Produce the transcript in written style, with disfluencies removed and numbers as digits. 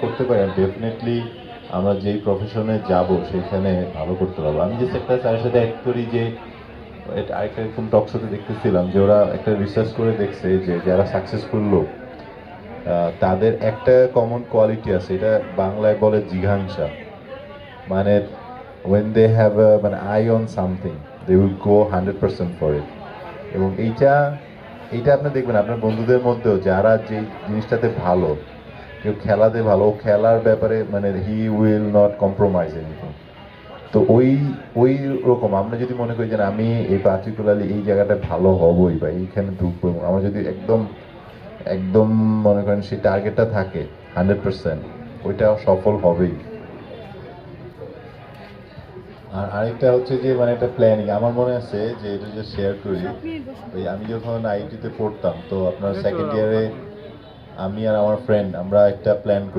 করতে পারি ডেফিনেটলি আমরা যেই প্রফেশনে যাব সেখানে ভালো করতে পারবো। আমি যে একটা স্যারের সাথে অ্যাড করি যে আরেকটা এরকম টক শোতে দেখতেছিলাম যে ওরা একটা রিসার্চ করে দেখছে যে যারা সাকসেসফুল লোক তাদের একটা কমন কোয়ালিটি আছে, এটা বাংলায় বলে জিঘাংসা। মানে when they have a মানে eye on something they will go 100% for it। এবং এইটা এইটা আপনি দেখবেন আপনার বন্ধুদের মধ্যেও যারা যে জিনিসটাতে ভালো, কেউ খেলাতে ভালো, ও খেলার ব্যাপারে মানে he will not compromise anything. তো ওই ওই রকম আমরা যদি মনে করি যে না, আমি এই পার্টিকুলারলি এই জায়গাটা ভালো হবই বা এইখানে ঢুকবো, আমার যদি একদম একদম মনে করেন সেই টার্গেটটা থাকে 100%, ওইটা সফল হবেই। আর আরেকটা হচ্ছে যে মানে একটা প্ল্যানিং আমার মনে আছে যে এটা যে শেয়ার করি, ওই আমি যখন আইআইটিতে পড়তাম তো আপনার সেকেন্ড ইয়ারে আমি আর আমার ফ্রেন্ড আমরা একটা প্ল্যান করি